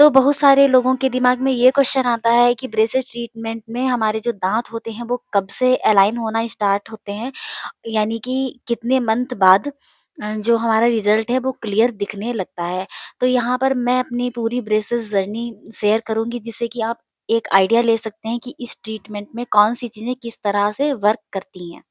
तो बहुत सारे लोगों के दिमाग में ये क्वेश्चन आता है कि ब्रेसेस ट्रीटमेंट में हमारे जो दाँत होते हैं वो कब से अलाइन होना स्टार्ट होते हैं? यानी कि कितने मंथ बाद जो हमारा रिज़ल्ट है वो क्लियर दिखने लगता है। तो यहाँ पर मैं अपनी पूरी ब्रेसेस जर्नी शेयर करूँगी जिससे कि आप एक आइडिया ले सकते हैं कि इस ट्रीटमेंट में कौन-सी चीज़ें किस तरह से वर्क करती हैं।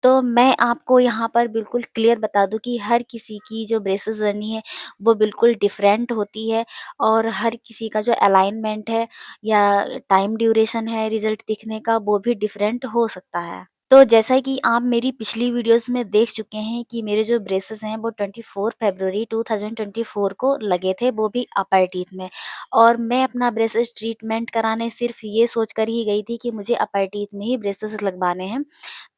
तो मैं आपको यहाँ पर बिल्कुल क्लियर बता दूँ कि हर किसी की जो ब्रेसेस जर्नी है, वो बिल्कुल डिफरेंट होती है और हर किसी का जो अलाइनमेंट है या टाइम ड्यूरेशन है रिज़ल्ट दिखने का, वो भी डिफरेंट हो सकता है। तो जैसा कि आप मेरी पिछली वीडियोज़ में देख चुके हैं कि मेरे जो ब्रेसेस हैं, वो 24 फरवरी 2024 को लगे थे, वो भी अपर टीथ में। और मैं अपना ब्रेसेस ट्रीटमेंट कराने सिर्फ़ ये सोच कर ही गई थी कि मुझे अपर टीथ में ही ब्रेसेस लगवाने हैं।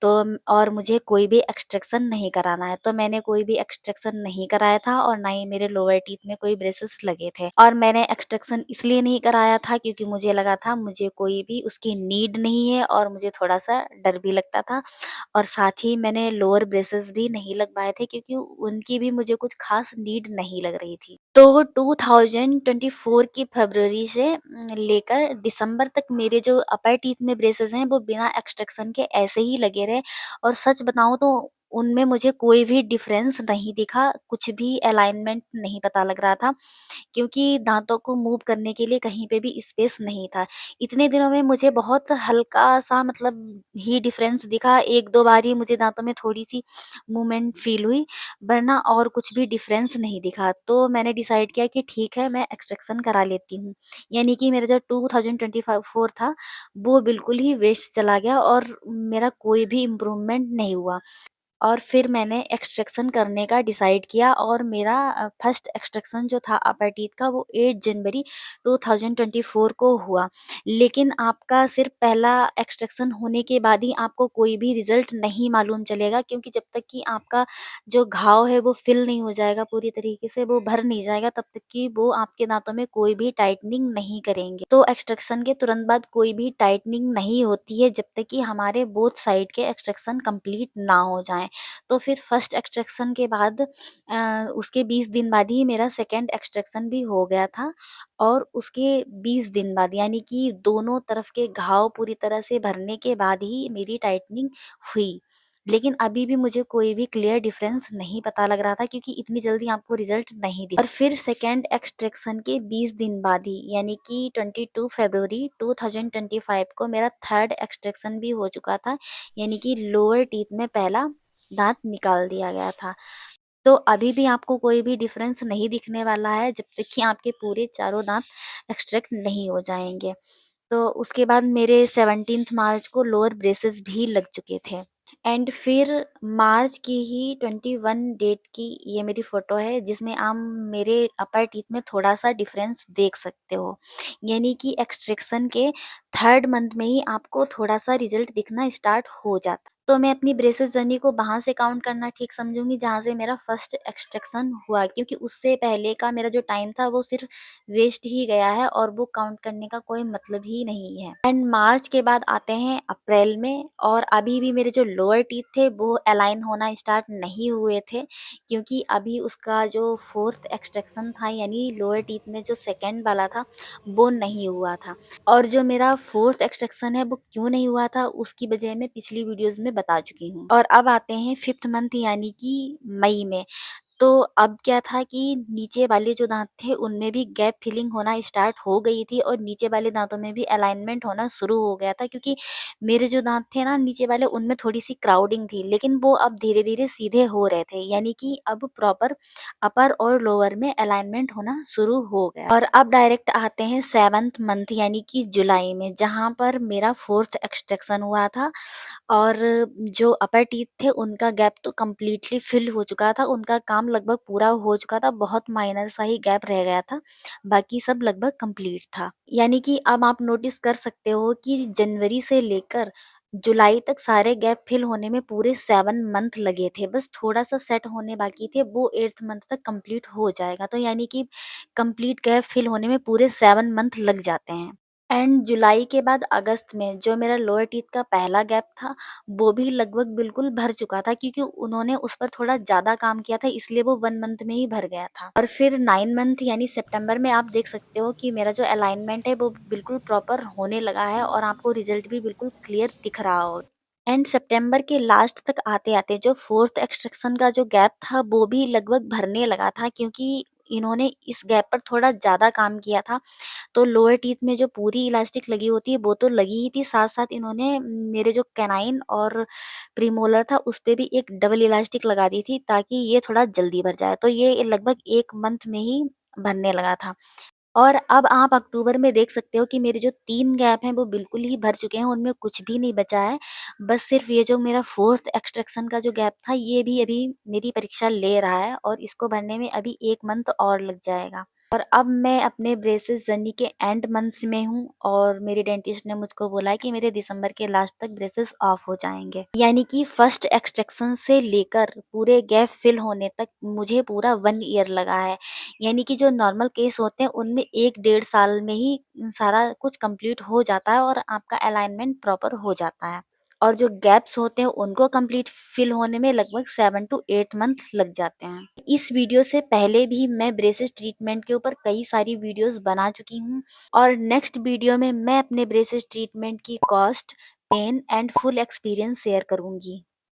तो और मुझे कोई भी एक्सट्रैक्शन नहीं कराना है, तो मैंने कोई भी एक्सट्रैक्शन नहीं कराया था और ना ही मेरे लोअर टीथ में कोई ब्रेसेस लगे थे। और मैंने एक्सट्रैक्शन इसलिए नहीं कराया था क्योंकि मुझे लगा था मुझे कोई भी उसकी नीड नहीं है और मुझे थोड़ा-सा डर भी लगता था और साथ ही मैंने लोअर ब्रेसेस भी नहीं लगवाए थे क्योंकि उनकी भी मुझे कुछ ख़ास नीड नहीं लग रही थी। तो 2024 की फरवरी से लेकर दिसंबर तक मेरे जो अपर टीथ में ब्रेसेस हैं वो बिना एक्सट्रैक्शन के ऐसे ही लगे रहे और सच बताऊँ तो उनमें मुझे कोई भी डिफ़रेंस नहीं दिखा, कुछ भी अलाइनमेंट नहीं पता लग रहा था क्योंकि दाँतों को मूव करने के लिए कहीं पे भी स्पेस नहीं था। इतने दिनों में मुझे बहुत हल्का-सा मतलब ही डिफ़रेंस दिखा, 1-2 बार ही मुझे दाँतों में थोड़ी-सी मूवमेंट फ़ील हुई, वरना और कुछ भी डिफ़रेंस नहीं दिखा। तो मैंने डिसाइड किया कि ठीक है, मैं एक्सट्रैक्शन करा लेती हूँ। यानी कि मेरा जो 2024 था, वो बिल्कुल ही वेस्ट चला गया और मेरा कोई भी इम्प्रूवमेंट नहीं हुआ। और फिर मैंने एक्सट्रैक्शन करने का डिसाइड किया और मेरा फर्स्ट एक्सट्रैक्शन जो था अपर टीथ का वो 8 जनवरी 2024 को हुआ। लेकिन आपका सिर्फ़ पहला एक्सट्रैक्शन होने के बाद ही आपको कोई भी रिज़ल्ट नहीं मालूम चलेगा क्योंकि जब तक कि आपका जो घाव है वो फ़िल नहीं हो जाएगा पूरी तरीके से, वो भर नहीं जाएगा तब तक कि वो आपके दाँतों में कोई भी टाइटनिंग नहीं करेंगे। तो एक्सट्रैक्शन के तुरंत बाद कोई भी टाइटनिंग नहीं होती है जब तक कि हमारे बोथ साइड के एक्सट्रैक्शन कंप्लीट ना हो जाएँ। तो फिर फर्स्ट एक्सट्रैक्शन के बाद उसके 20 दिन बाद ही मेरा सेकंड एक्सट्रैक्शन भी हो गया था और उसके 20 दिन बाद यानी कि दोनों तरफ के घाव पूरी तरह से भरने के बाद ही मेरी टाइटनिंग हुई। लेकिन अभी भी मुझे कोई भी क्लियर डिफरेंस नहीं पता लग रहा था क्योंकि इतनी जल्दी आपको रिज़ल्ट नहीं दिख और फिर सेकंड एक्सट्रैक्शन के 20 दिन बाद ही यानी कि 22 फरवरी 2025 को मेरा थर्ड एक्सट्रैक्शन भी हो चुका था, यानी कि लोअर टीथ में पहला दाँत निकाल दिया गया था। तो अभी भी आपको कोई भी डिफ़रेंस नहीं दिखने वाला है जब तक कि आपके पूरे चारों दाँत एक्सट्रैक्ट नहीं हो जाएँगे। तो उसके बाद मेरे 17th मार्च को लोअर ब्रेसेस भी लग चुके थे। एंड फिर मार्च की ही 21 डेट की ये मेरी फ़ोटो है जिसमें आप मेरे अपर टीथ में थोड़ा-सा डिफ़रेंस देख सकते हो। यानी कि एक्सट्रैक्शन के 3rd मंथ में ही आपको थोड़ा-सा रिज़ल्ट दिखना स्टार्ट हो जाता। तो मैं अपनी ब्रेसेस जर्नी को वहाँ से काउंट करना ठीक समझूँगी जहाँ से मेरा फर्स्ट एक्सट्रैक्शन हुआ क्योंकि उससे पहले का मेरा जो टाइम था वो सिर्फ़ वेस्ट ही गया है और वो काउंट करने का कोई मतलब ही नहीं है। एंड मार्च के बाद आते हैं अप्रैल में और अभी भी मेरे जो लोअर टीथ थे वो अलाइन होना स्टार्ट नहीं हुए थे क्योंकि अभी उसका जो 4th एक्सट्रैक्शन था यानी लोअर टीथ में जो सेकंड वाला था वो नहीं हुआ था। और जो मेरा 4th एक्सट्रैक्शन है वो क्यों नहीं हुआ था उसकी वजह मैं पिछली वीडियोज़ में बता चुकी हूँ। और अब आते हैं 5th मंथ यानी कि मई में। तो अब क्या था कि नीचे वाले जो दाँत थे उनमें भी गैप फिलिंग होना स्टार्ट हो गई थी और नीचे वाले दाँतों में भी अलाइनमेंट होना शुरू हो गया था क्योंकि मेरे जो दाँत थे ना नीचे वाले उनमें थोड़ी-सी क्राउडिंग थी लेकिन वो अब धीरे-धीरे सीधे हो रहे थे यानी कि अब प्रॉपर अपर और लोअर में अलाइनमेंट होना शुरू हो गया। और अब डायरेक्ट आते हैं 7th मंथ यानी कि जुलाई में जहाँ पर मेरा 4th एक्सट्रैक्शन हुआ था और जो अपर टीथ थे उनका गैप तो कंप्लीटली फिल हो चुका था, उनका काम लगभग पूरा हो चुका था, बहुत माइनर सा ही गैप रह गया था, बाकी सब लगभग कंप्लीट था। यानी कि अब आप नोटिस कर सकते हो कि जनवरी से लेकर जुलाई तक सारे गैप फिल होने में पूरे 7 मंथ लगे थे, बस थोड़ा-सा सेट होने बाकी थे, वो 8th मंथ तक कंप्लीट हो जाएगा। तो यानी कि कंप्लीट गैप फिल होने में पूरे 7 मंथ लग जाते हैं। एंड जुलाई के बाद अगस्त में जो मेरा लोअर टीथ का पहला गैप था, वो भी लगभग बिल्कुल भर चुका था, क्योंकि उन्होंने उस पर थोड़ा ज़्यादा काम किया था, इसलिए वो 1 मंथ में ही भर गया था। और फिर 9 मंथ यानी सितंबर में आप देख सकते हो कि मेरा जो अलाइनमेंट है वो बिल्कुल प्रॉपर होने लगा है और आपको रिजल्ट भी बिल्कुल क्लियर दिख रहा हो। एंड सितंबर के लास्ट तक आते-आते जो 4th एक्सट्रैक्शन का जो गैप था वो भी लगभग भरने लगा था, क्योंकि इन्होंने इस गैप पर थोड़ा ज़्यादा काम किया था। तो लोअर टीथ में जो पूरी इलास्टिक लगी होती है वो तो लगी ही थी, साथ-साथ इन्होंने मेरे जो कैनाइन और प्रीमोलर था उस पे भी एक डबल इलास्टिक लगा दी थी, ताकि ये थोड़ा जल्दी भर जाए। तो ये लगभग 1 मंथ में ही भरने लगा था। और अब आप अक्टूबर में देख सकते हो कि मेरे जो 3 गैप हैं वो बिल्कुल ही भर चुके हैं, उनमें कुछ भी नहीं बचा है। बस सिर्फ़ ये जो मेरा 4th एक्सट्रैक्शन का जो गैप था, ये भी अभी मेरी परीक्षा ले रहा है और इसको भरने में अभी 1 मंथ और लग जाएगा। और अब मैं अपने ब्रेसेस जर्नी के एंड मंथ्स में हूँ और मेरे डेंटिस्ट ने मुझको बोला है कि मेरे दिसंबर के लास्ट तक ब्रेसेस ऑफ हो जाएँगे। यानी कि फर्स्ट एक्सट्रैक्शन से लेकर पूरे गैप फिल होने तक मुझे पूरा 1 ईयर लगा है। यानी कि जो नॉर्मल केस होते हैं उनमें 1 डेढ़ साल में ही सारा कुछ कंप्लीट हो जाता है और आपका अलाइनमेंट प्रॉपर हो जाता है। और जो गैप्स होते हैं उनको कंप्लीट फिल होने में लगभग 7 टू 8 मंथ लग जाते हैं। इस वीडियो से पहले भी मैं ब्रेसेस ट्रीटमेंट के ऊपर कई सारी वीडियोस बना चुकी हूँ और नेक्स्ट वीडियो में मैं अपने ब्रेसेस ट्रीटमेंट की cost, pain and full experience share करूँगी।